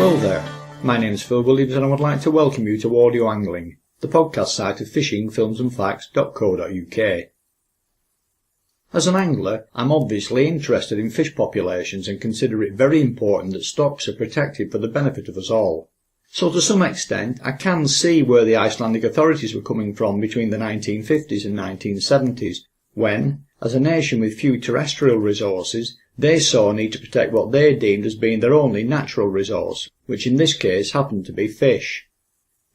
Hello there, my name is Phil Williams and I would like to welcome you to Audio Angling, the podcast site of fishingfilmsandfacts.co.uk. As an angler, I'm obviously interested in fish populations and consider it very important that stocks are protected for the benefit of us all. So to some extent, I can see where the Icelandic authorities were coming from between the 1950s and 1970s, when, as a nation with few terrestrial resources, they saw a need to protect what they deemed as being their only natural resource, which in this case happened to be fish.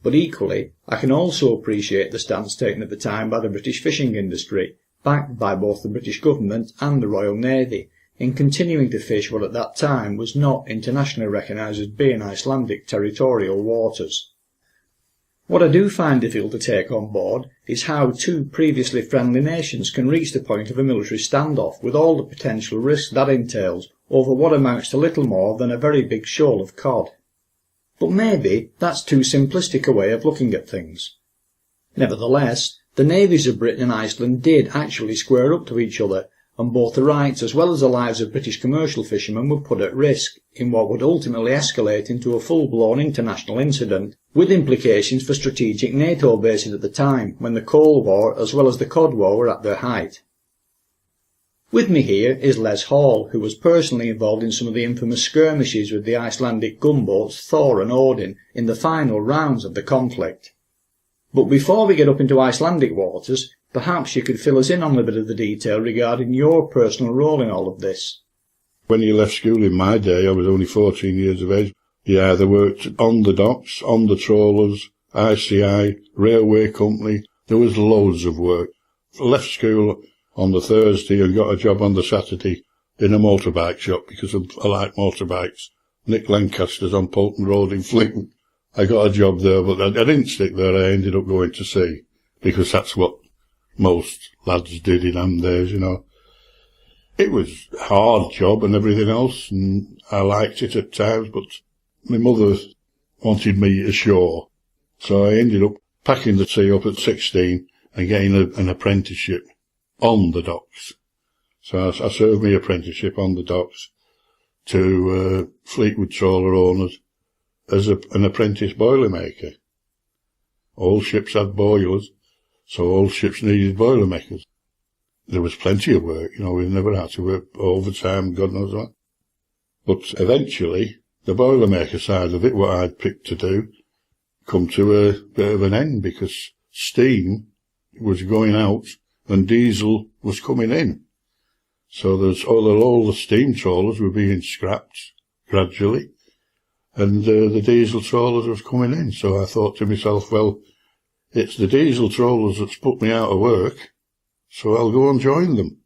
But equally, I can also appreciate the stance taken at the time by the British fishing industry, backed by both the British government and the Royal Navy, in continuing to fish what at that time was not internationally recognised as being Icelandic territorial waters. What I do find difficult to take on board is how two previously friendly nations can reach the point of a military standoff with all the potential risks that entails over what amounts to little more than a very big shoal of cod. But maybe that's too simplistic a way of looking at things. Nevertheless, the navies of Britain and Iceland did actually square up to each other, and both the rights as well as the lives of British commercial fishermen were put at risk in what would ultimately escalate into a full-blown international incident, with implications for strategic NATO bases at the time, when the Cold War as well as the Cod War were at their height. With me here is Les Hall, who was personally involved in some of the infamous skirmishes with the Icelandic gunboats Thor and Odin in the final rounds of the conflict. But before we get up into Icelandic waters, perhaps you could fill us in on a bit of the detail regarding your personal role in all of this. When you left school in my day, I was only 14 years of age. You either worked on the docks, on the trawlers, ICI, railway company. There was loads of work. I left school on the Thursday and got a job on the Saturday in a motorbike shop because I like motorbikes. Nick Lancaster's on Polton Road in Fleetwood. I got a job there, but I didn't stick there. I ended up going to sea because that's what most lads did in them days, you know. It was a hard job and everything else, and I liked it at times, but my mother wanted me ashore. So I ended up packing the sea up at 16 and getting an apprenticeship on the docks. So I served my apprenticeship on the docks to Fleetwood trawler owners as an apprentice boilermaker. All ships had boilers, so all ships needed boilermakers. There was plenty of work, you know, we never had to work overtime, God knows what. But eventually, the boilermaker side of it, what I'd picked to do, come to a bit of an end because steam was going out and diesel was coming in. So there's all the steam trawlers were being scrapped gradually, and the diesel trawlers was coming in. So I thought to myself, well, it's the diesel trawlers that's put me out of work, so I'll go and join them.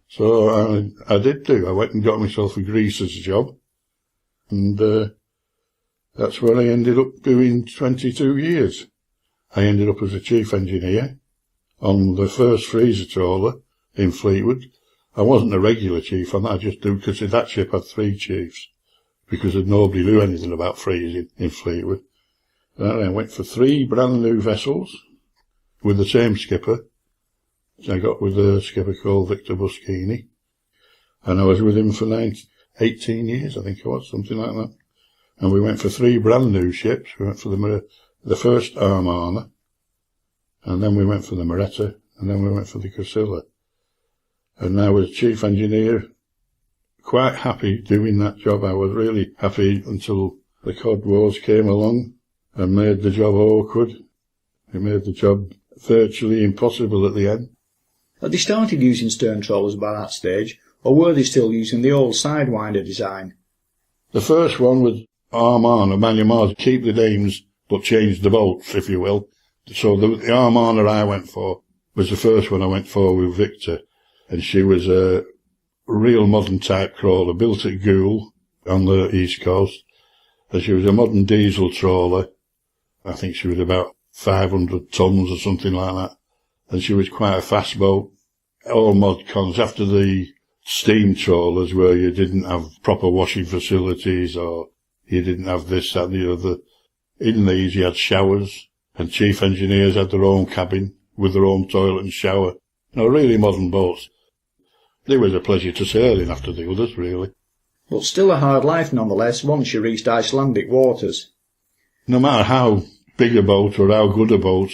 So I did do. I went and got myself a greaser's job, and that's where I ended up doing 22 years. I ended up as a chief engineer on the first freezer trawler in Fleetwood. I wasn't a regular chief on that, I just do because that ship had 3 chiefs, because nobody knew anything about freezing in Fleetwood. And I went for 3 brand new vessels with the same skipper. I got with a skipper called Victor Buschini, and I was with him for 18 years, I think it was, something like that. And we went for 3 brand new ships. We went for the first Armana, and then we went for the Moretta, and then we went for the Casilla. And I was chief engineer, quite happy doing that job. I was really happy until the Cod Wars came along and made the job awkward. It made the job virtually impossible at the end. Had they started using stern trawlers by that stage, or were they still using the old sidewinder design? The first one was Armana, Manumar, keep the names but change the boats, if you will. So the Armana I went for was the first one I went for with Victor, and she was a real modern type crawler, built at Goole on the east coast, and she was a modern diesel trawler. I think she was about 500 tons or something like that, and she was quite a fast boat. All mod cons after the steam trawlers where you didn't have proper washing facilities or you didn't have this, that and the other. In these you had showers, and chief engineers had their own cabin with their own toilet and shower. You know, really modern boats. They was a pleasure to sail in after the others, really. But still a hard life nonetheless once you reached Icelandic waters. No matter how big a boat or how good a boat,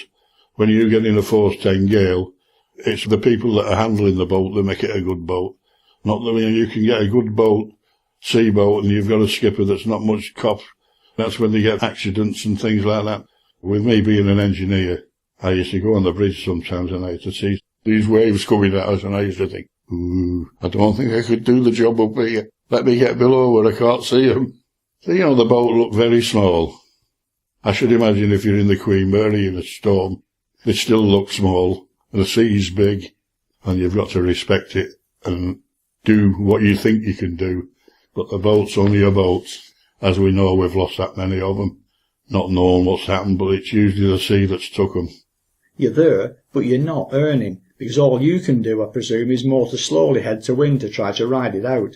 when you get in a force 10 gale, it's the people that are handling the boat that make it a good boat. Not that you can get a good boat, sea boat, and you've got a skipper that's not much cop. That's when they get accidents and things like that. With me being an engineer, I used to go on the bridge sometimes and I used to see these waves coming at us and I used to think, ooh, I don't think I could do the job up here. Let me get below where I can't see them. So, you know, the boat looked very small. I should imagine if you're in the Queen Mary in a storm, it still looks small. The sea's big and you've got to respect it and do what you think you can do. But the boat's only a boat. As we know, we've lost that many of them. Not knowing what's happened, but it's usually the sea that's took them. You're there, but you're not earning, because all you can do, I presume, is more to slowly head to wind to try to ride it out.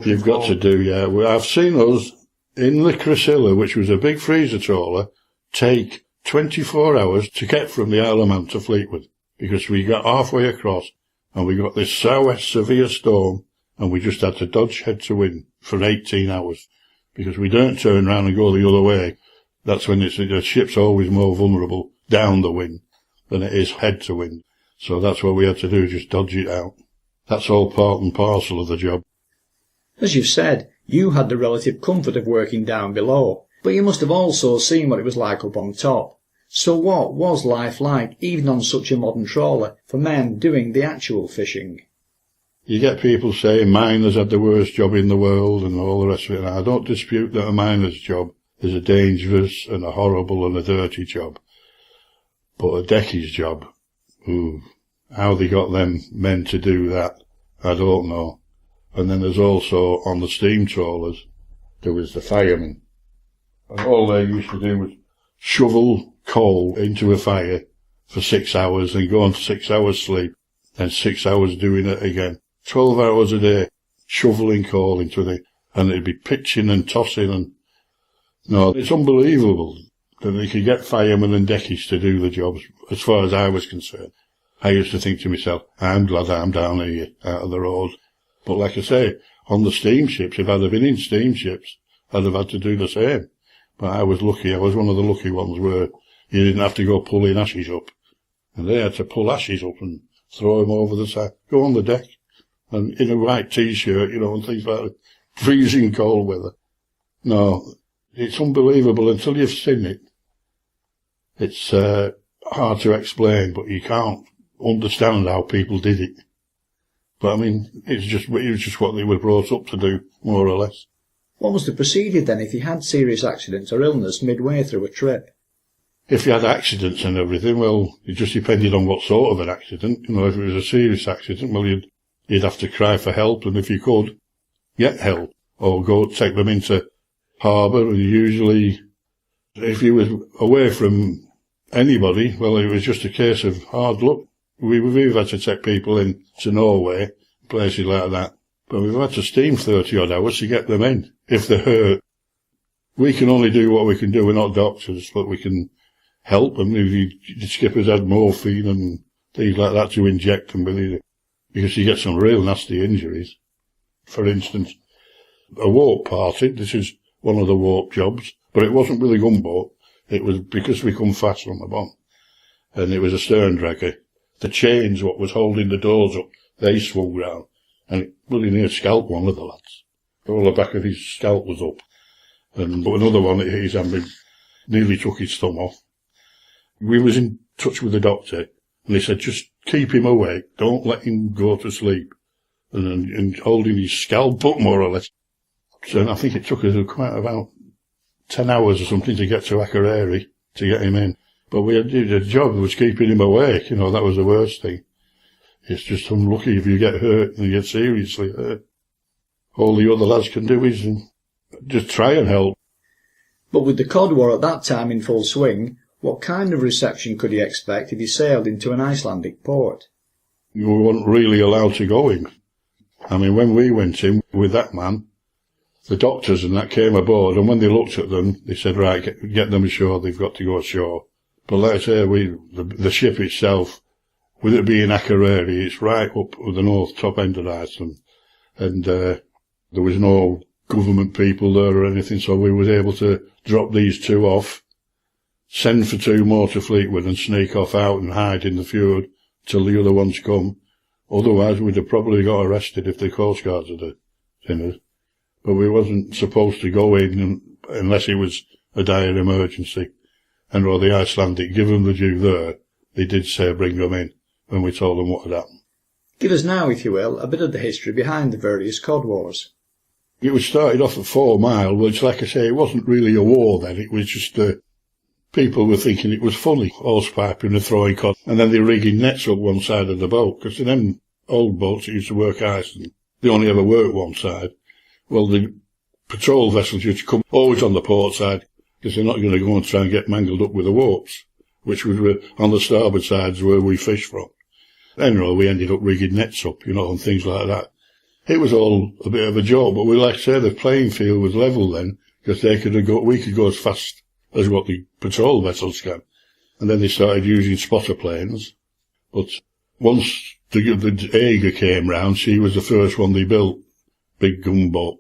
You've got to do, yeah. I've seen us in the Chrysilla, which was a big freezer trawler, take 24 hours to get from the Isle of Man to Fleetwood, because we got halfway across and we got this southwest severe storm and we just had to dodge head to wind for 18 hours because we don't turn around and go the other way. That's when the ship's always more vulnerable down the wind than it is head to wind. So that's what we had to do, just dodge it out. That's all part and parcel of the job. As you've said, you had the relative comfort of working down below, but you must have also seen what it was like up on top. So what was life like, even on such a modern trawler, for men doing the actual fishing? You get people saying miners had the worst job in the world and all the rest of it. And I don't dispute that a miner's job is a dangerous and a horrible and a dirty job. But a deckie's job, how they got them men to do that, I don't know. And then there's also, on the steam trawlers, there was the firemen. And all they used to do was shovel coal into a fire for 6 hours and go on to 6 hours sleep, then 6 hours doing it again. 12 hours a day, shoveling coal into and it'd be pitching and tossing and, no, it's unbelievable that they could get firemen and deckies to do the jobs, as far as I was concerned. I used to think to myself, I'm glad I'm down here, out of the road. But like I say, on the steamships, if I'd have been in steamships, I'd have had to do the same. But I was lucky, I was one of the lucky ones where you didn't have to go pulling ashes up. And they had to pull ashes up and throw them over the side, go on the deck, and in a white t-shirt, you know, and things like that. Freezing cold weather. No, it's unbelievable until you've seen it. It's hard to explain, but you can't understand how people did it. But I mean, it was just what they were brought up to do, more or less. What was the procedure then if you had serious accidents or illness midway through a trip? If you had accidents and everything, well, it just depended on what sort of an accident. You know, if it was a serious accident, well, you'd have to cry for help, and if you could, get help, or go take them into harbour, and usually, if you was away from anybody, well, it was just a case of hard luck. We've had to take people in to Norway, places like that, but we've had to steam 30 odd hours to get them in, if they're hurt. We can only do what we can do, we're not doctors, but we can help them. If the skippers had morphine and things like that to inject them with it, because you get some real nasty injuries. For instance, a warp party, this is one of the warp jobs, but it wasn't with a gunboat. It was because we come fast on the bomb. And it was a stern dragger. The chains, what was holding the doors up, they swung round, and it really near scalped one of the lads. All the back of his scalp was up. But another one, his hand nearly took his thumb off. We was in touch with the doctor, and they said, just keep him awake, don't let him go to sleep. And holding his scalp up, more or less. So I think it took us quite about 10 hours or something to get to Akureyri to get him in. But we had the job was keeping him awake, you know, that was the worst thing. It's just unlucky if you get hurt and you get seriously hurt. All the other lads can do is just try and help. But with the Cod War at that time in full swing, what kind of reception could you expect if you sailed into an Icelandic port? You weren't really allowed to go in. I mean, when we went in with that man, the doctors and that came aboard, and when they looked at them, they said, right, get them ashore, they've got to go ashore. But like I say, the ship itself, with it being Akureyri, it's right up at the north top end of Iceland, and there was no government people there or anything, so we was able to drop these two off, send for two more to Fleetwood and sneak off out and hide in the fjord till the other ones come. Otherwise we'd have probably got arrested if the Coast Guards had seen us. But we wasn't supposed to go in unless it was a dire emergency. And while the Icelandic give them the due there, they did say bring them in when we told them what had happened. Give us now, if you will, a bit of the history behind the various Cod Wars. It was started off at 4 Mile, which, like I say, it wasn't really a war then. It was just people were thinking it was funny, horse-piping and throwing cod, and then they were rigging nets up one side of the boat, because in them old boats that used to work Iceland, they only ever worked one side. Well, the patrol vessels used to come always on the port side, because they're not going to go and try and get mangled up with the warps, which was on the starboard sides where we fished from. Anyway, we ended up rigging nets up, and things like that. It was all a bit of a joke, but like I say, the playing field was level then, because we could go as fast as what the patrol vessels can. And then they started using spotter planes. But once the Ager came round, she was the first one they built, big gunboat.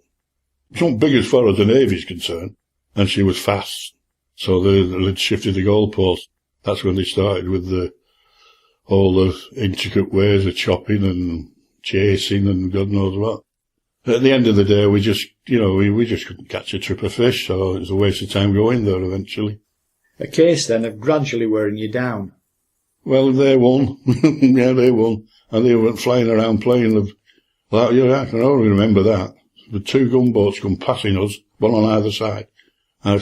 It's not big as far as the Navy's concerned, and she was fast. So they'd shifted the goalpost. That's when they started with all the intricate ways of chopping and chasing and God knows what. At the end of the day, we just couldn't catch a trip of fish, so it was a waste of time going there eventually. A case then of gradually wearing you down. Well, they won. Yeah, they won. And they went flying around playing I can only remember that. The two gunboats come passing us, one on either side. And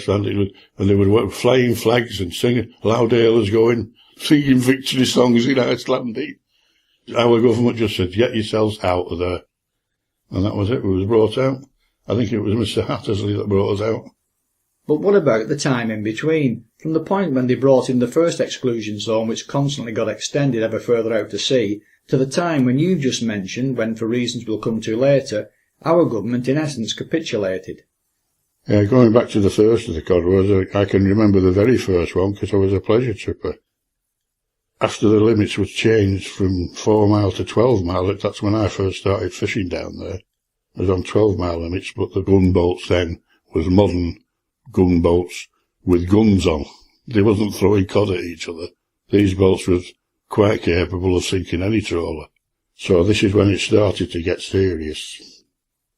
they would flying flags and singing, loud hailers going, singing victory songs in Icelandic. Our government just said, get yourselves out of there. And that was it. We was brought out. I think it was Mr. Hattersley that brought us out. But what about the time in between? From the point when they brought in the first exclusion zone, which constantly got extended ever further out to sea, to the time when you just mentioned, when for reasons we'll come to later, our government in essence capitulated. Yeah, going back to the first of the Cod Wars, I can remember the very first one because I was a pleasure tripper. After the limits was changed from 4 Mile to 12 Mile, that's when I first started fishing down there. I was on 12 Mile limits, but the gunboats then was modern gunboats with guns on. They wasn't throwing cod at each other. These boats was quite capable of sinking any trawler. So this is when it started to get serious.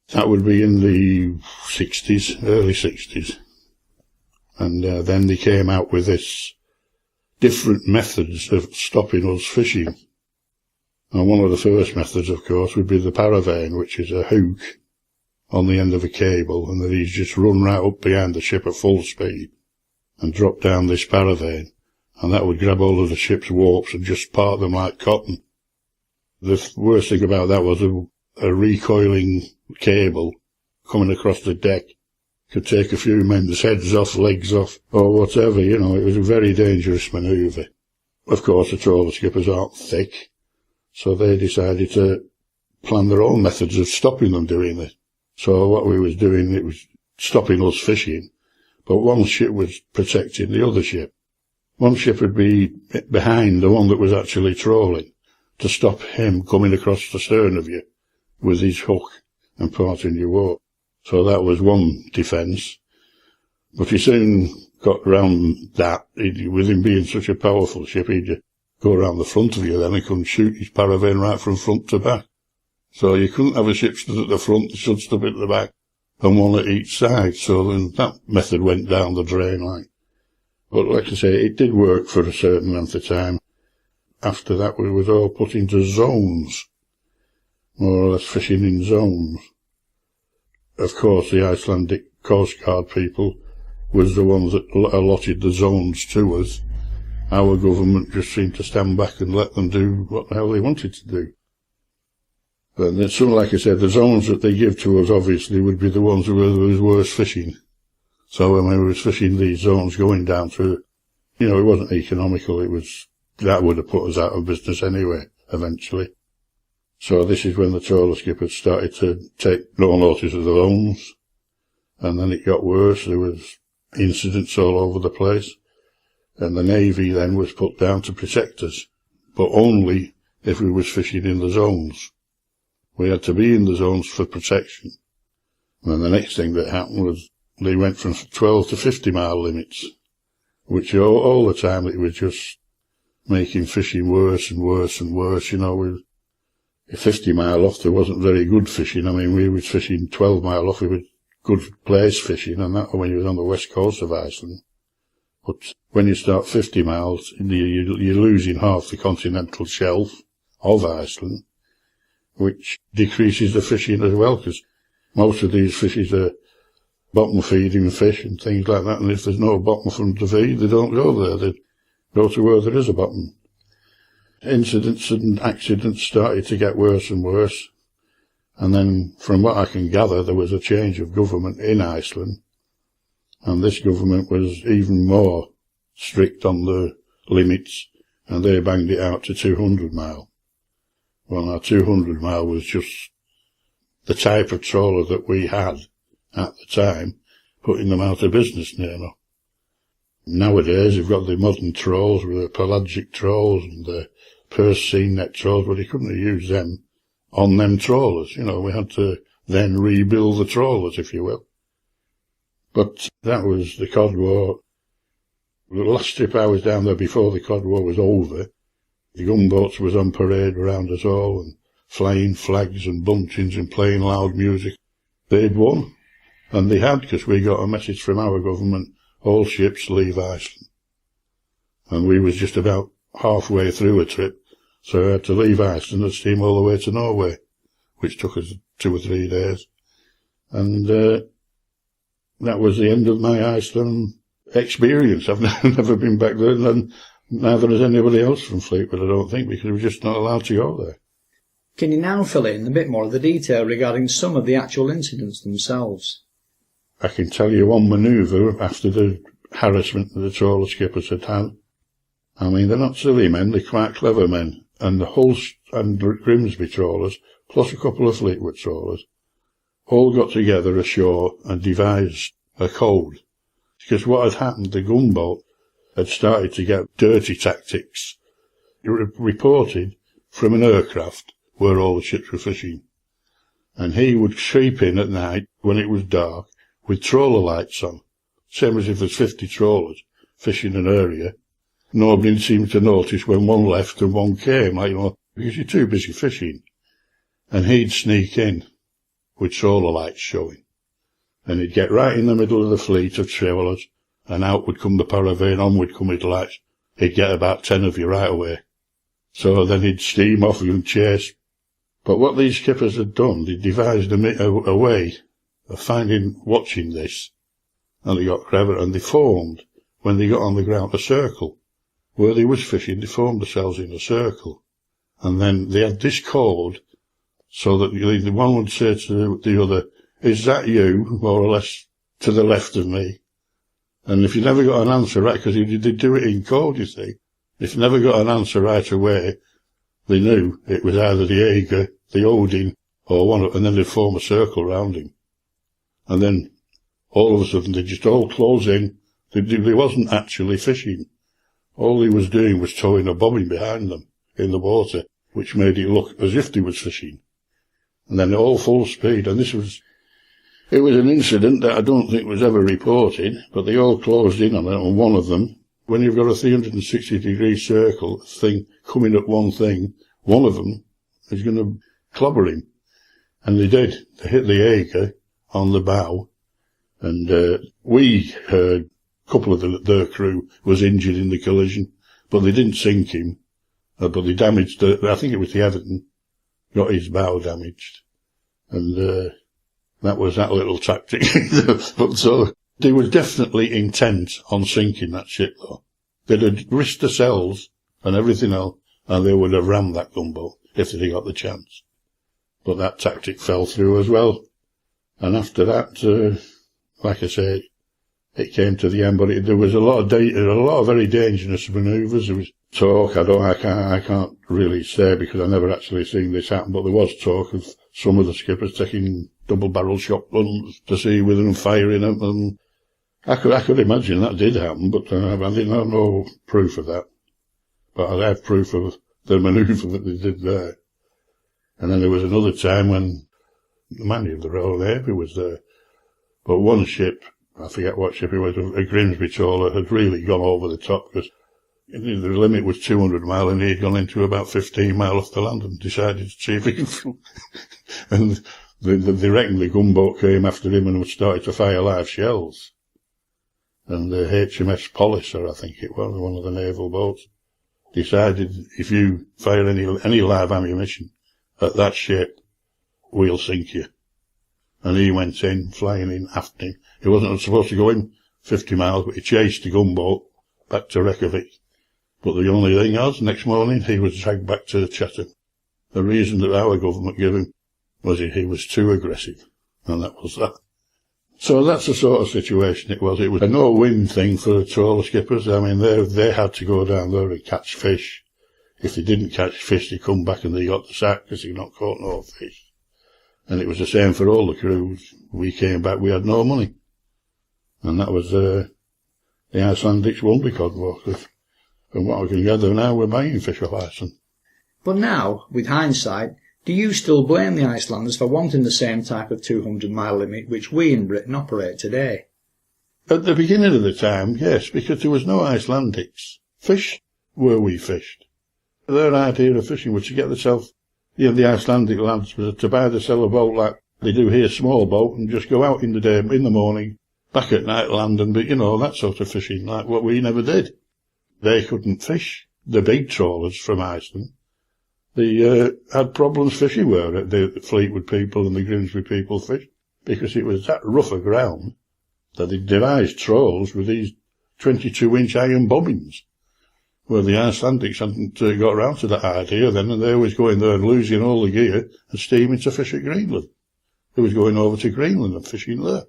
That would be in the 60s, early 60s. And then they came out with this different methods of stopping us fishing. And one of the first methods, of course, would be the paravane, which is a hook on the end of a cable, and then he's just run right up behind the ship at full speed and drop down this paravane, and that would grab all of the ship's warps and just part them like cotton. The worst thing about that was a recoiling cable coming across the deck could take a few men's heads off, legs off, or whatever, it was a very dangerous manoeuvre. Of course, the trawler skippers aren't thick, so they decided to plan their own methods of stopping them doing this. So what we was doing, it was stopping us fishing, but one ship was protecting the other ship. One ship would be behind the one that was actually trawling to stop him coming across the stern of you with his hook and parting your warp. So that was one defence. But he soon got round that. With him being such a powerful ship, he'd go around the front of you then and come shoot his paravane right from front to back. So you couldn't have a ship stood at the front, stood at the back, and one at each side. So then that method went down the drain like. But like I say, it did work for a certain length of time. After that, we was all put into zones, more or less fishing in zones. Of course, the Icelandic Coast Guard people was the ones that allotted the zones to us. Our government just seemed to stand back and let them do what the hell they wanted to do. But then, so like I said, the zones that they give to us obviously would be the ones where there was worse fishing. So when we was fishing these zones going down through, it wasn't economical. That would have put us out of business anyway, eventually. So this is when the trawler skippers started to take no notice of the zones. And then it got worse. There was incidents all over the place. And the Navy then was put down to protect us, but only if we was fishing in the zones. We had to be in the zones for protection. And the next thing that happened was they went from 12 to 50 mile limits, which all the time it was just making fishing worse and worse and worse. You know, with 50 mile off there wasn't very good fishing. I mean, we was fishing 12 mile off, it was good place fishing, and that when you was on the west coast of Iceland. But when you start 50 miles, you're losing half the continental shelf of Iceland, which decreases the fishing as well, because most of these fishes are bottom feeding fish and things like that, and if there's no bottom for them to feed, they don't go there. They go to where there is a bottom. Incidents and accidents started to get worse and worse, and then from what I can gather there was a change of government in Iceland, and this government was even more strict on the limits, and they banged it out to 200 mile. Well, now 200 mile was just the type of trawler that we had at the time, putting them out of business nearly. Nowadays you've got the modern trawls with the pelagic trawls and the purse seine net trawls, but you couldn't have used them on them trawlers. You know, we had to then rebuild the trawlers, if you will. But that was the Cod War. The last trip I was down there before the Cod War was over, the gunboats was on parade around us all, and flying flags and buntings and playing loud music. They'd won, and they had, because we got a message from our government, all ships leave Iceland. And we was just about halfway through a trip, so I had to leave Iceland and steam all the way to Norway, which took us 2 or 3 days. And that was the end of my Iceland experience. I've never been back there, and neither has anybody else from Fleetwood, I don't think, because we're just not allowed to go there. Can you now fill in a bit more of the detail regarding some of the actual incidents themselves? I can tell you one manoeuvre after the harassment that the trawler skippers had had. I mean, they're not silly men, they're quite clever men. And the Hull and Grimsby trawlers, plus a couple of Fleetwood trawlers, all got together ashore and devised a code. Because what had happened, the gunboat had started to get dirty tactics reported from an aircraft where all the ships were fishing. And he would creep in at night when it was dark with trawler lights on, same as if there's 50 trawlers fishing an area. Nobody seemed to notice when one left and one came, like, you know, because you're too busy fishing. And he'd sneak in with trawler lights showing. And he'd get right in the middle of the fleet of trawlers, and out would come the paravane, on would come his lights. He'd get about 10 of you right away. So then he'd steam off and chase. But what these skippers had done, they devised a way of watching this, and they got clever, and they formed, when they got on the ground, a circle. Where they was fishing, they formed themselves in a circle. And then they had this code, so that the one would say to the other, "Is that you?" more or less, to the left of me. And if you never got an answer right, because they do it in code, you see, if you never got an answer right away, they knew it was either the Ager, the Odin, or one of, and then they'd form a circle round him. And then, all of a sudden, they just all close in. They wasn't actually fishing. All he was doing was towing a bobbin behind them in the water, which made it look as if they was fishing. And then all full speed, and it was an incident that I don't think was ever reported, but they all closed in on it, and one of them, when you've got a 360-degree circle thing coming at one thing, one of them is going to clobber him. And they did. They hit the Ager on the bow, and we heard a couple of their crew was injured in the collision, but they didn't sink him, but they damaged, I think it was the Everton, got his bow damaged. And that was that little tactic. But so they were definitely intent on sinking that ship, though. They'd have risked themselves and everything else, and they would have rammed that gunboat if they got the chance. But that tactic fell through as well. And after that, like I say, it came to the end. But there was a lot of very dangerous manoeuvres. There was talk. I can't really say because I never actually seen this happen. But there was talk of some of the skippers taking double-barrel shotguns to sea with them, firing them, and I could imagine that did happen. But I didn't have no proof of that. But I have proof of the manoeuvre that they did there. And then there was another time when the man of the Royal Navy was there, But one ship, I forget what ship it was, a Grimsby trawler, had really gone over the top because the limit was 200 mile and he'd gone into about 15 mile off the land and decided to see if he could. And they reckoned the gunboat came after him and started to fire live shells. And the HMS Polisher, I think it was, one of the naval boats, decided if you fire any live ammunition at that ship, we'll sink you. And he went in, flying in after him. He wasn't supposed to go in 50 miles, but he chased the gunboat back to Reykjavik. But the only thing was, next morning, he was dragged back to Chatham. The reason that our government gave him was he was too aggressive. And that was that. So that's the sort of situation it was. It was a no-win thing for the trawler skippers. I mean, they had to go down there and catch fish. If they didn't catch fish, they come back and they got the sack because they'd not caught no fish. And it was the same for all the crews. We came back, we had no money. And that was the Icelandic Cod War. From what I can gather now, we're buying fish off Iceland. But now, with hindsight, do you still blame the Icelanders for wanting the same type of 200-mile limit which we in Britain operate today? At the beginning of the time, yes, because there was no Icelandics. Fish where we fished. Their idea of fishing was to get themselves, the Icelandic lads, was to buy the sell a boat like they do here, small boat, and just go out in the day, in the morning, back at night, land, and that sort of fishing, like what we never did. They couldn't fish, the big trawlers from Iceland. They had problems fishing where the Fleetwood people and the Grimsby people fished, because it was that rougher ground that they devised trawls with these 22-inch iron bobbins. Well, the Icelandics hadn't got round to that idea then, and they was going there and losing all the gear and steaming to fish at Greenland. They was going over to Greenland and fishing there.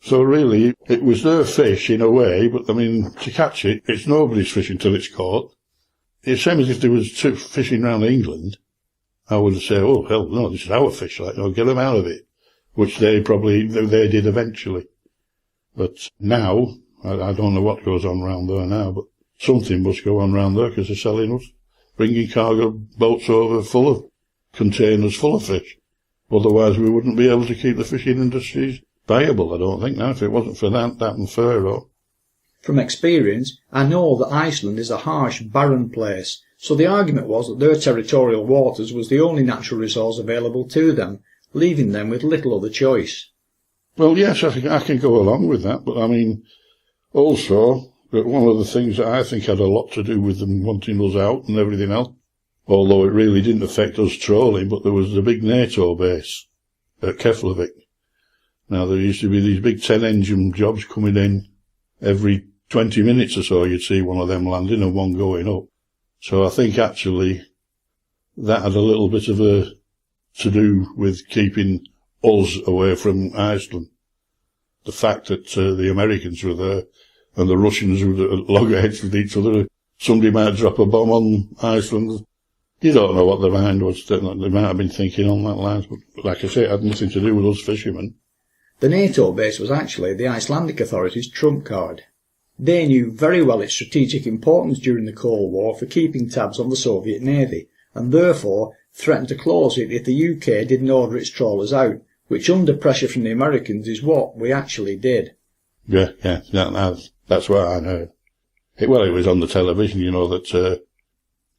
So really, it was their fish in a way, but I mean, to catch it, it's nobody's fish until it's caught. It's the same as if there was two fishing round England. I would say, oh, hell no, this is our fish, get them out of it. Which they did eventually. But now, I don't know what goes on round there now, but something must go on round there because they're selling us, bringing cargo boats over full of containers full of fish. Otherwise we wouldn't be able to keep the fishing industries viable, I don't think, now, if it wasn't for that and furrow. From experience, I know that Iceland is a harsh, barren place, so the argument was that their territorial waters was the only natural resource available to them, leaving them with little other choice. Well, yes, I can go along with that, but I mean, also, that one of the things that I think had a lot to do with them wanting us out and everything else, although it really didn't affect us trawling, but there was the big NATO base at Keflavik. Now, there used to be these big 10-engine jobs coming in every 20 minutes or so. You'd see one of them landing and one going up. So I think actually that had a little bit of to do with keeping us away from Iceland. The fact that the Americans were there and the Russians were at loggerheads with each other. Somebody might drop a bomb on Iceland. You don't know what their mind was. They might have been thinking on that line. But like I say, it had nothing to do with us fishermen. The NATO base was actually the Icelandic authorities' trump card. They knew very well its strategic importance during the Cold War for keeping tabs on the Soviet Navy, and therefore threatened to close it if the UK didn't order its trawlers out, which under pressure from the Americans is what we actually did. Yeah, that's what I heard. It was on the television, that,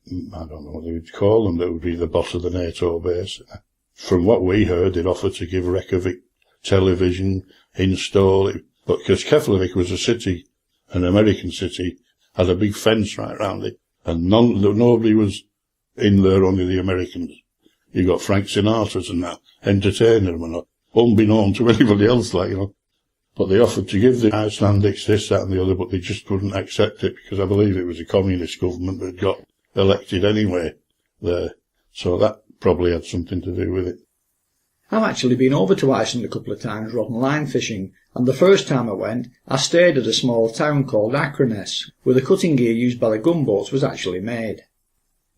I don't know what they would call them, that would be the boss of the NATO base. From what we heard, they'd offered to give Reykjavik television, install it, but because Keflavik was a city, an American city, had a big fence right round it, and nobody was in there, only the Americans. You got Frank Sinatra's and that, entertaining them and unbeknown to anybody else, But they offered to give the Icelandics this, that and the other, but they just couldn't accept it because I believe it was a communist government that got elected anyway there. So that probably had something to do with it. I've actually been over to Iceland a couple of times rod and line fishing, and the first time I went, I stayed at a small town called Akranes, where the cutting gear used by the gunboats was actually made.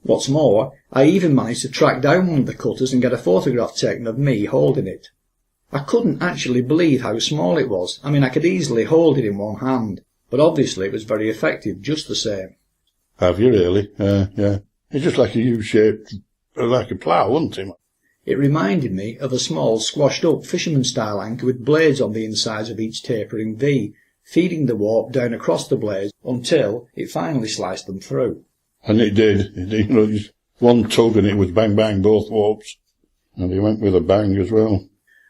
What's more, I even managed to track down one of the cutters and get a photograph taken of me holding it. I couldn't actually believe how small it was. I mean, I could easily hold it in one hand, but obviously it was very effective just the same. Have you really? Yeah. It's just like a U-shaped, like a plough, wasn't it? It reminded me of a small squashed-up fisherman-style anchor with blades on the insides of each tapering V, feeding the warp down across the blades until it finally sliced them through. And it did. Just one tug and it was bang bang both warps. And he went with a bang as well.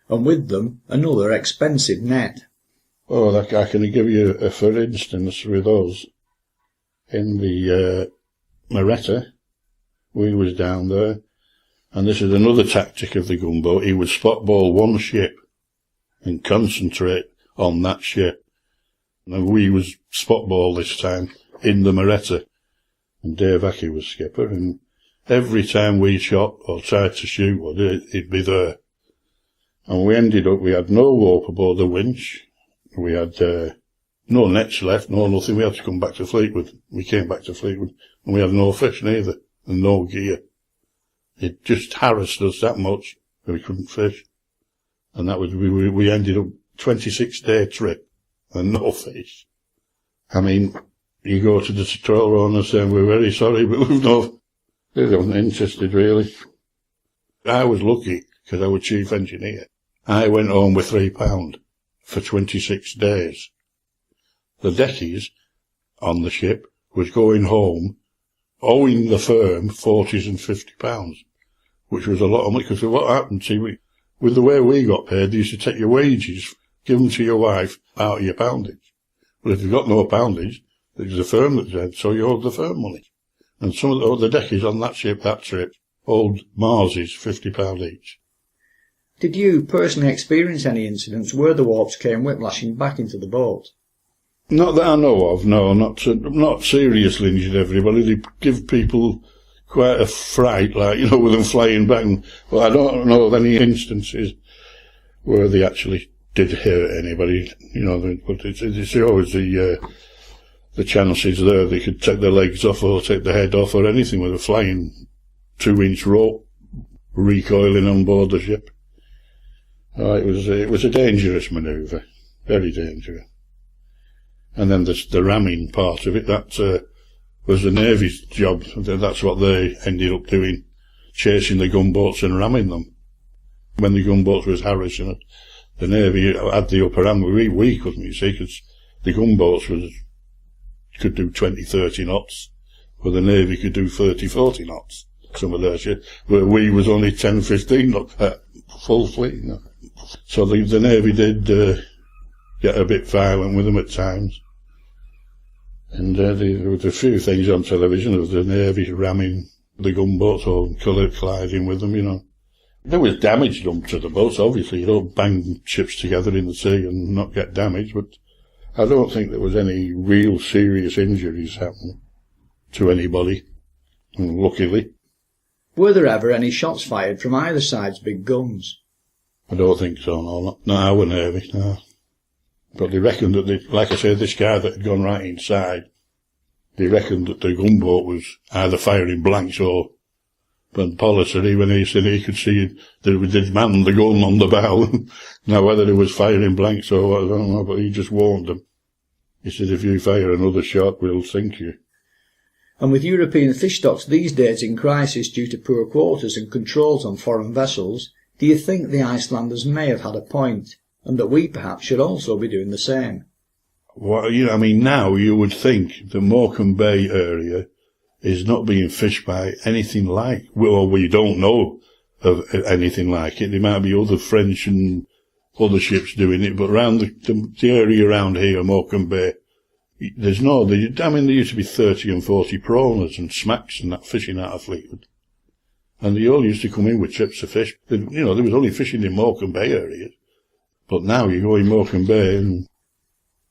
And with them, another expensive net. Oh, I can give you for instance with us. In the Moretta, we was down there, and this is another tactic of the gunboat. He would spot ball one ship and concentrate on that ship. And we was spot ball this time in the Moretta, and Dave Ackey was skipper, and every time we shot or tried to shoot, he'd be there. And we ended up, we had no warp aboard the winch, we had no nets left, no nothing. We had to come back to Fleetwood. We came back to Fleetwood, and we had no fish neither, and no gear. It just harassed us that much that we couldn't fish. And that was, we ended up 26-day trip, and no fish. I mean, you go to the trawler owner saying, we're very sorry, but they weren't interested really. I was lucky, because I was chief engineer. I went home with £3 for 26 days. The deckies on the ship was going home, owing the firm £40s and £50, which was a lot of money, because what happened, with the way we got paid, they used to take your wages, give them to your wife, out of your poundage. But if you got no poundage, there was a firm that said, so you owed the firm money. And some of the deckies on that ship, that trip, owed Marses £50 each. Did you personally experience any incidents where the warps came whiplashing back into the boat? Not that I know of, no, not seriously injured everybody. They give people quite a fright, like, with them flying back. But I don't know of any instances where they actually did hurt anybody, but it's always the chances there they could take their legs off or take their head off or anything with a flying 2-inch rope recoiling on board the ship. It was a dangerous manoeuvre, very dangerous. And then the ramming part of it, that was the Navy's job. That's what they ended up doing, chasing the gunboats and ramming them. When the gunboats was harassing it, the Navy had the upper hand. We couldn't, you see, because the gunboats could do 20, 30 knots, where the Navy could do 30, 40 knots, some of their shit, where we was only 10, 15 knots, full fleet. So the Navy did get a bit violent with them at times. And there was a few things on television of the Navy ramming the gunboats or colliding with them, There was damage done to the boats, obviously. You don't bang ships together in the sea and not get damaged, but I don't think there was any real serious injuries happening to anybody, luckily. Were there ever any shots fired from either side's big guns? I don't think so, no, not our Navy, no. But they reckoned that, like I said, this guy that had gone right inside, they reckoned that the gunboat was either firing blanks or, but Paula said when he said he could see that we did man the gun on the bow. Now whether it was firing blanks or what, I don't know, but he just warned them. He said, if you fire another shot, we'll sink you. And with European fish stocks these days in crisis due to poor quotas and controls on foreign vessels, do you think the Icelanders may have had a point, and that we perhaps should also be doing the same? Well, now you would think the Morecambe Bay area is not being fished by anything like, well, we don't know of anything like it. There might be other French and other ships doing it, but around the area around here, Morecambe Bay, there used to be 30 and 40 prawners and smacks and that fishing out of Fleetwood. And they all used to come in with trips of fish. There was only fishing in Morecambe Bay area. But now you go in Morecambe Bay and...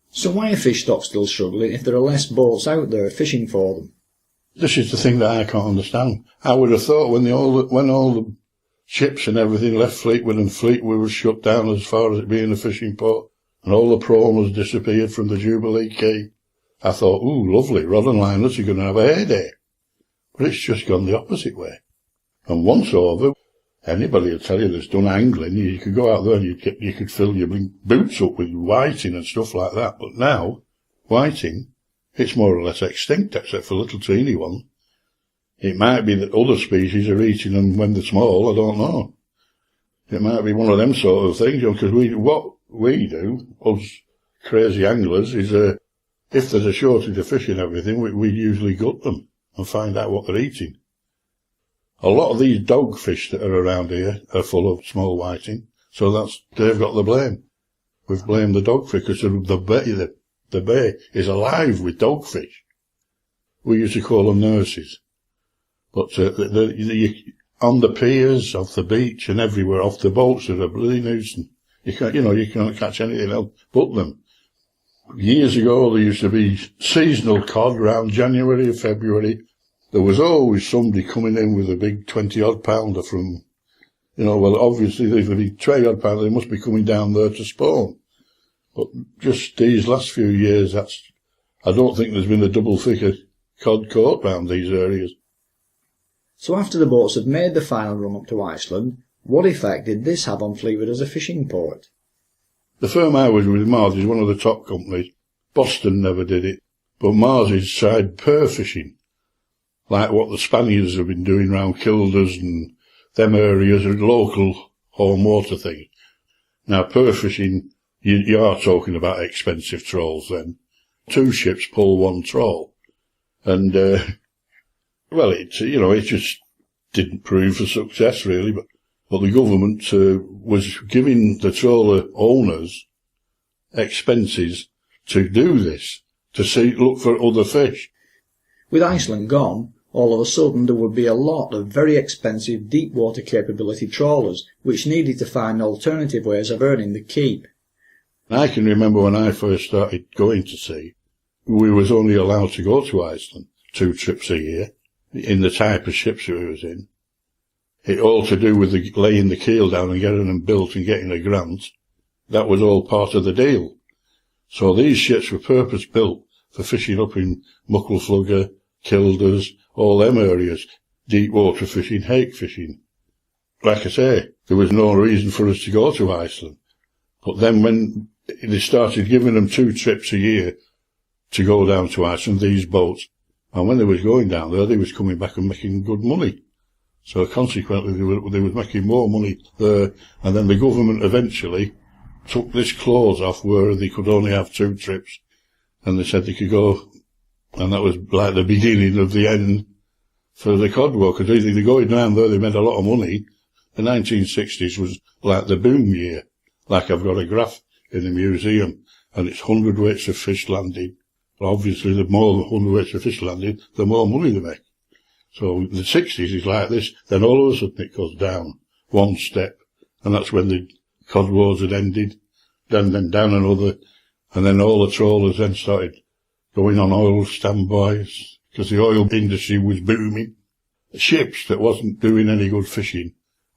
So why are fish stocks still struggling if there are less boats out there fishing for them? This is the thing that I can't understand. I would have thought when all the ships and everything left Fleetwood and Fleetwood was shut down as far as it being a fishing port, and all the prawners disappeared from the Jubilee Quay, I thought, ooh, lovely, rod and liners are going to have a heyday. But it's just gone the opposite way. And once over, anybody will tell you that's done angling, you could go out there and you could fill your boots up with whiting and stuff like that. But now, whiting, it's more or less extinct, except for little teeny ones. It might be that other species are eating them when they're small, I don't know. It might be one of them sort of things, because what we do, us crazy anglers, is if there's a shortage of fish and everything, we usually gut them and find out what they're eating. A lot of these dogfish that are around here are full of small whiting, so they've got the blame. We've blamed the dogfish because the bay is alive with dogfish. We used to call them nurses. But on the piers, off the beach and everywhere, off the boats, are a bloody nuisance. You can't catch anything else but them. Years ago, there used to be seasonal cod around January or February. There was always somebody coming in with a big 20-odd pounder from, well, obviously, if they're a big 20-odd pounder, they must be coming down there to spawn. But just these last few years, I don't think there's been a double figure cod caught round these areas. So after the boats had made the final run up to Iceland, what effect did this have on Fleetwood as a fishing port? The firm I was with, Mars, is one of the top companies. Boston never did it, but Mars tried pearl fishing, like what the Spaniards have been doing round Kilders and them areas, and local home water things. Now, pearl fishing, you are talking about expensive trawls then. 2 ships pull 1 trawl. And, well, it just didn't prove a success, really, but the government was giving the trawler owners expenses to do this, to look for other fish. With Iceland gone, all of a sudden there would be a lot of very expensive deep water capability trawlers which needed to find alternative ways of earning the keep. I can remember when I first started going to sea, we was only allowed to go to Iceland 2 trips a year in the type of ships we was in. It all to do with laying the keel down and getting them built and getting a grant. That was all part of the deal. So these ships were purpose-built for fishing up in Muckleflugger, Kilders, all them areas, deep water fishing, hake fishing. Like I say, there was no reason for us to go to Iceland. But then when they started giving them 2 trips a year to go down to Iceland, these boats, and when they was going down there, they was coming back and making good money. So consequently, they was making more money there, and then the government eventually took this clause off where they could only have 2 trips, and they said they could go, and that was like the beginning of the end for the Cod War, because they're going down there, they made a lot of money. The 1960s was like the boom year. Like I've got a graph in the museum, and it's 100 weights of fish landed. Obviously, the more 100 weights of fish landed, the more money they make. So the 60s is like this, then all of a sudden it goes down 1 step, and that's when the Cod Wars had ended, then down another, and then all the trawlers then started going on oil standbys, because the oil industry was booming. Ships that wasn't doing any good fishing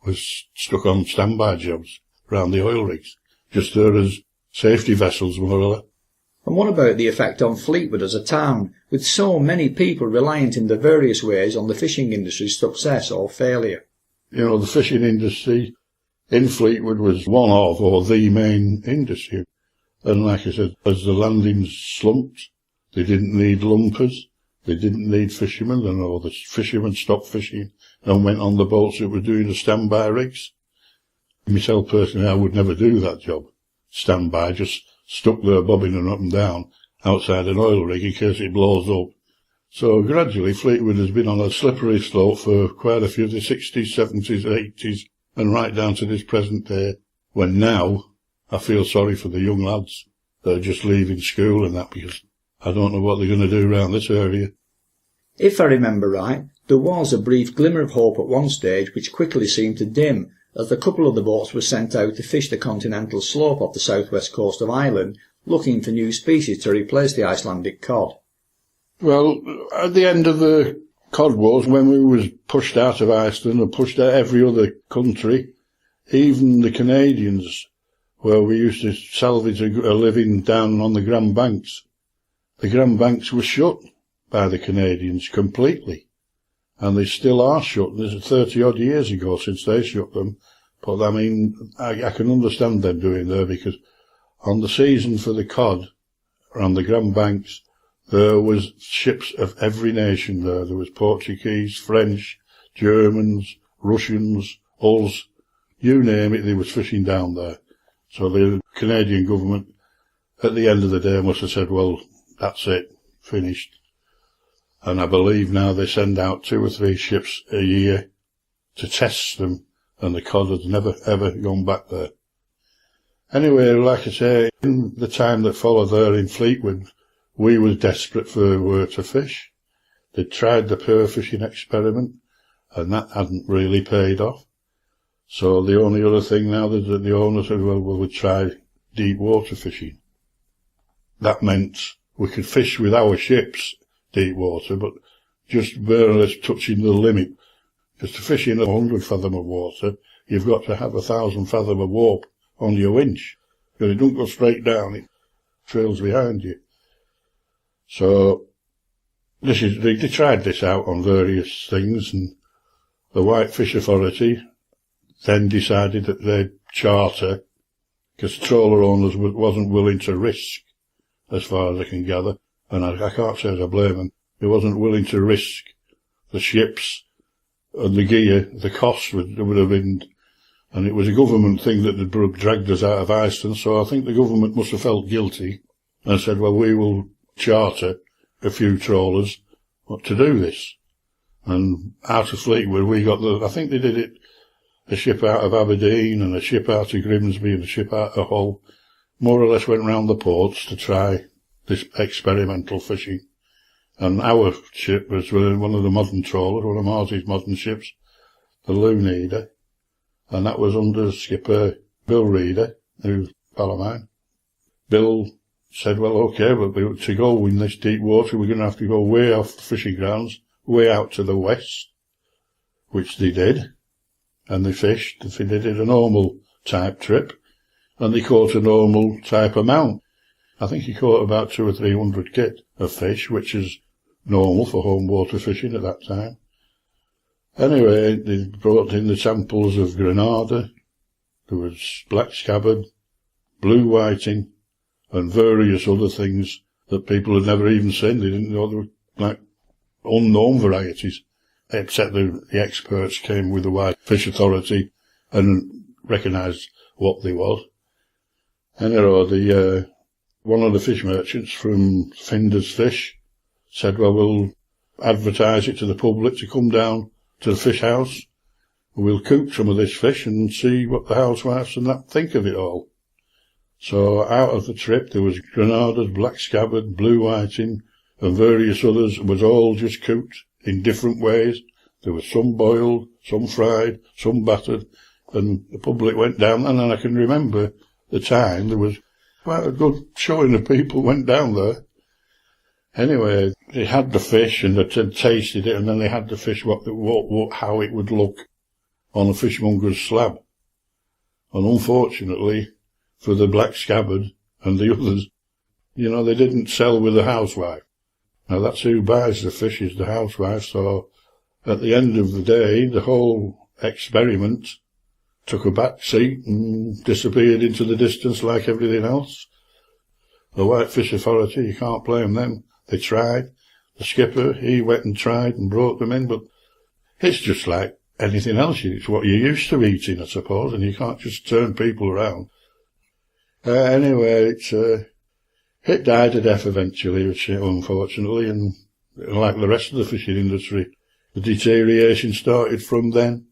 was stuck on standby jobs around the oil rigs, just there as safety vessels, more or less. And what about the effect on Fleetwood as a town, with so many people reliant in the various ways on the fishing industry's success or failure? The fishing industry in Fleetwood was one of, or the main industry. And like I said, as the landings slumped, they didn't need lumpers, they didn't need fishermen, and all the fishermen stopped fishing and went on the boats that were doing the standby rigs. Myself personally, I would never do that job. Standby, just stuck there bobbing and up and down outside an oil rig in case it blows up. So gradually Fleetwood has been on a slippery slope for quite a few of the 60s, 70s, 80s, and right down to this present day, when now I feel sorry for the young lads that are just leaving school and that, because I don't know what they're going to do around this area. If I remember right, there was a brief glimmer of hope at one stage which quickly seemed to dim, as a couple of the boats were sent out to fish the continental slope off the southwest coast of Ireland, looking for new species to replace the Icelandic cod. Well, at the end of the Cod Wars, when we was pushed out of Iceland and pushed out every other country, even the Canadians, where we used to salvage a living down on the Grand Banks, the Grand Banks were shut by the Canadians completely. And they still are shut. This is 30-odd years ago since they shut them. But, I mean, I can understand them doing there, because on the season for the cod, around the Grand Banks, there was ships of every nation there. There was Portuguese, French, Germans, Russians, us, you name it, they was fishing down there. So the Canadian government, at the end of the day, must have said, well, that's it, finished. And I believe now they send out 2 or 3 ships a year to test them, and the cod has never, ever gone back there. Anyway, like I say, in the time that followed there in Fleetwood, we was desperate for where to fish. They tried the pearl fishing experiment, and that hadn't really paid off. So the only other thing now is that the owner said, well, we'll try deep water fishing. That meant we could fish with our ships deep water, but just barely touching the limit. Because to fish in 100 fathom of water, you've got to have 1,000 fathom of warp on your winch. Because it don't go straight down, it trails behind you. So they tried this out on various things, and the Whitefish Authority then decided that they'd charter, because the trawler owners wasn't willing to risk, as far as I can gather, and I can't say as I blame them, they wasn't willing to risk the ships and the gear, the costs would have been, and it was a government thing that had dragged us out of Iceland, so I think the government must have felt guilty and said, well, we will charter a few trawlers to do this. And out of Fleetwood we got I think they did it, a ship out of Aberdeen and a ship out of Grimsby and a ship out of Hull, more or less went round the ports to try this experimental fishing. And our ship was one of the modern trawlers, one of Marsy's modern ships, the Looneader, and that was under skipper Bill Reeder, who's a pal of mine. Bill said, well, okay, but to go in this deep water, we're going to have to go way off the fishing grounds, way out to the west, which they did, and they fished. They did a normal type trip, and they caught a normal type amount. I think he caught about 200 or 300 kit of fish, which is normal for home water fishing at that time. Anyway, they brought in the samples of granada, there was black scabbard, blue whiting, and various other things that people had never even seen. They didn't know they were like unknown varieties, except the experts came with the Whitefish Authority and recognised what they was. Anyway, one of the fish merchants from Finder's Fish said, well, we'll advertise it to the public to come down to the fish house. We'll cook some of this fish and see what the housewives and that think of it all. So out of the trip there was granadas, black scabbard, blue whiting and various others. It was all just cooked in different ways. There was some boiled, some fried, some battered, and the public went down. And then I can remember the time there was quite a good showing of people went down there. Anyway, they had the fish and they tasted it, and then they had the fish how it would look on a fishmonger's slab. And unfortunately, for the black scabbard and the others, they didn't sell with the housewife. Now that's who buys the fish, is the housewife. So at the end of the day, the whole experiment took a back seat and disappeared into the distance like everything else. The Whitefish Authority, you can't blame them. They tried. The skipper, he went and tried and brought them in, but it's just like anything else. It's what you're used to eating, I suppose, and you can't just turn people around. Anyway, it died a death eventually, unfortunately, and like the rest of the fishing industry, the deterioration started from then.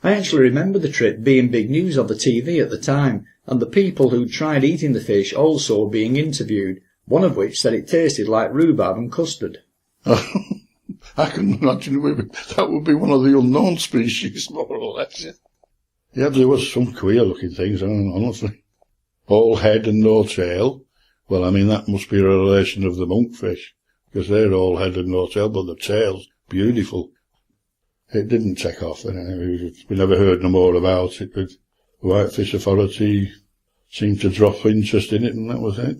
I actually remember the trip being big news on the TV at the time, and the people who'd tried eating the fish also being interviewed, one of which said it tasted like rhubarb and custard. I can imagine that would be one of the unknown species, more or less. Yeah, there was some queer-looking things, honestly. All head and no tail. Well, I mean, that must be a relation of the monkfish, because they're all head and no tail, but the tail's beautiful. It didn't take off anyway. We never heard no more about it, but the Whitefish Authority seemed to drop interest in it, and that was it.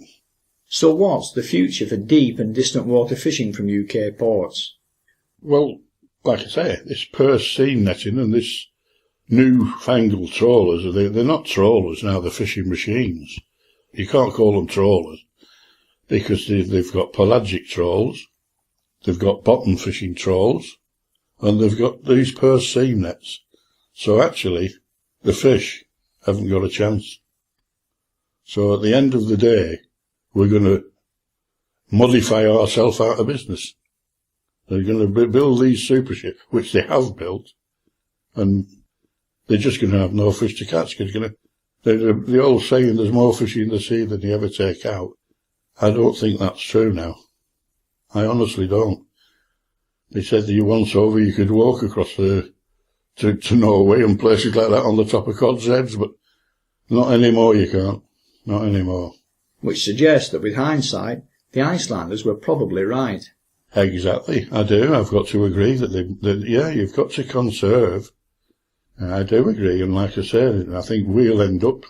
So what's the future for deep and distant water fishing from UK ports? Well, like I say, this purse seine netting and this new-fangled trawlers, they're not trawlers now, they're fishing machines. You can't call them trawlers, because they've got pelagic trawls, they've got bottom fishing trawls, and they've got these purse seine nets. So actually, the fish haven't got a chance. So at the end of the day, we're going to modify ourselves out of business. They're going to build these super ships, which they have built, and they're just going to have no fish to catch. The old saying, there's more fish in the sea than you ever take out. I don't think that's true now. I honestly don't. They said that once over you could walk across to Norway and places like that on the top of cod's heads, but not anymore, you can't. Not anymore. Which suggests that with hindsight, the Icelanders were probably right. Exactly, I do. I've got to agree that you've got to conserve. I do agree, and like I said, I think we'll end up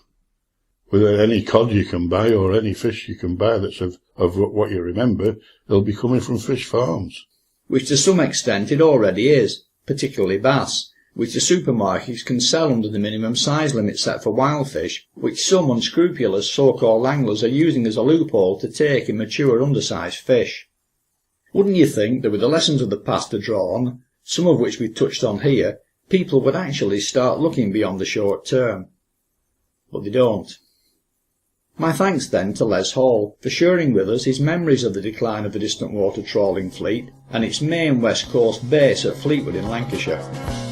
with any cod you can buy or any fish you can buy that's of what you remember, they'll be coming from fish farms. Which to some extent it already is, particularly bass, which the supermarkets can sell under the minimum size limit set for wild fish, which some unscrupulous so-called anglers are using as a loophole to take in mature undersized fish. Wouldn't you think that with the lessons of the past to draw on, some of which we've touched on here, people would actually start looking beyond the short term? But they don't. My thanks then to Les Hall for sharing with us his memories of the decline of the distant water trawling fleet and its main west coast base at Fleetwood in Lancashire.